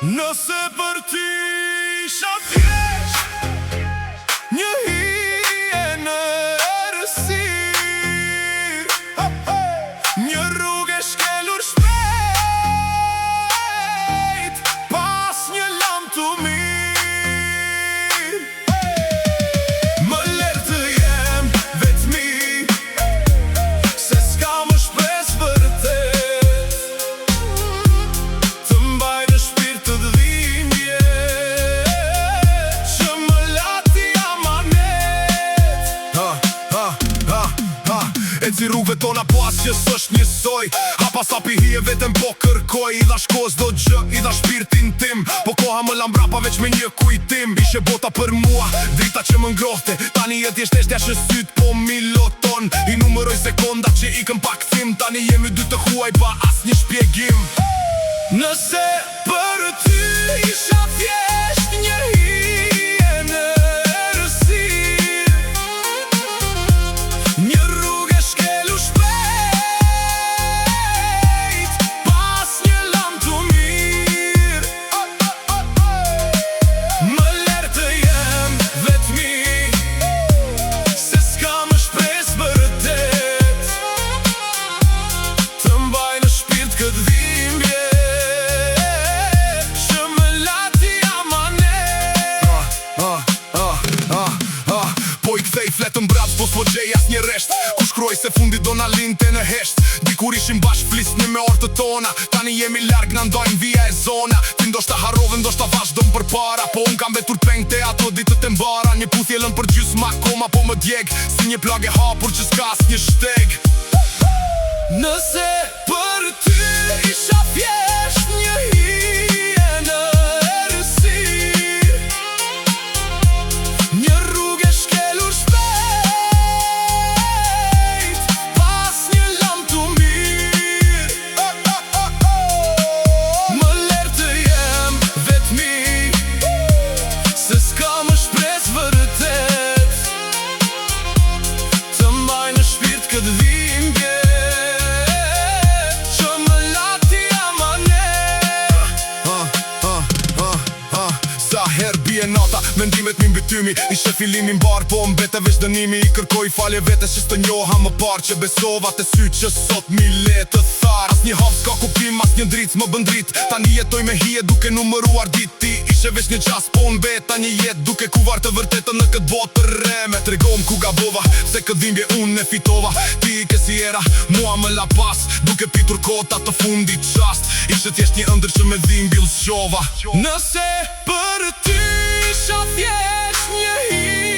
Nëse për ty isha thjesht një hije në errësirë, një rrugë e shkelur shpejt pas një lam të mirë, më lër të jem vetmi, se s'ka më shpres vërtet, të mbaj në shpirt të dhimbje, që më lati amanet. E ci rrugve tona po asgjë s'është njësoj, hapa sa pi hije vetëm po kërkoj, i dha shko s'do gjë, i dha shpirtin tim, po koha më lam brapa veç me një kujtim. Ishe bota për mua, drita që më ngrohte, tani jet jeshteshtja që syt po miloton, i numëroj sekonda që ikën pa kthim, tani jemi dy të huaj pa as një shpjegim. Nëse për ty isha thjesht një hije në errësirë, një rrugë e shkelur shpejt pas një lam të mirë, më lër të jem vetmi, se s'ka më shpres vërtet, të mbaj në shpirt këtë dhimbje, që më lati amanet. Po i kthej fletën brap, po s'po gjej as një resht, ku shkruaj se fundi do na linte në hesht. Dikur ishim bashk flisni me ortë tona, tani jemi larg na ndojnë vija e zona. Ti ndoshta harrove, ndoshta vazhdon për para, po unë kam vetur peng te ato ditët e mbara. Një puthje lën për gjysmë akoma po më djeg, si një plagë e hapur që s'ka as një shteg. Nëse për ty isha thjesht një hije në errësirë, një rrugë e shkelur shpejt pas një lam të mirë, më lër të jem vetmi, se s'ka më shpres vërtet, të mbaj në shpirt këtë dhimbje, që më lati amanet. Sa her bie nata, mendimet mi mbytymi, ishe filimi mbar, po mbete veç dënimi. I kërkoj falje vetes që s'të njoha më par, që besova të sy që sot mi le të thar. As një hap s'ka kuptim, as një dric më bën drit, tani jetoj me hije duke numëruar dit. Ti ishe veç një qas, po mbet tani jet duke kuvar të vërtetën në këtë botë të reme. Tregom ku gabova, se këtë dhimbje unë e fitova. Ti i ke si era, mua më la pas, duke pitur kota të fundit qast. Ishe thjesht një ëndër që me dhimbil zgjova. Nëse për ty isha thjesht një hije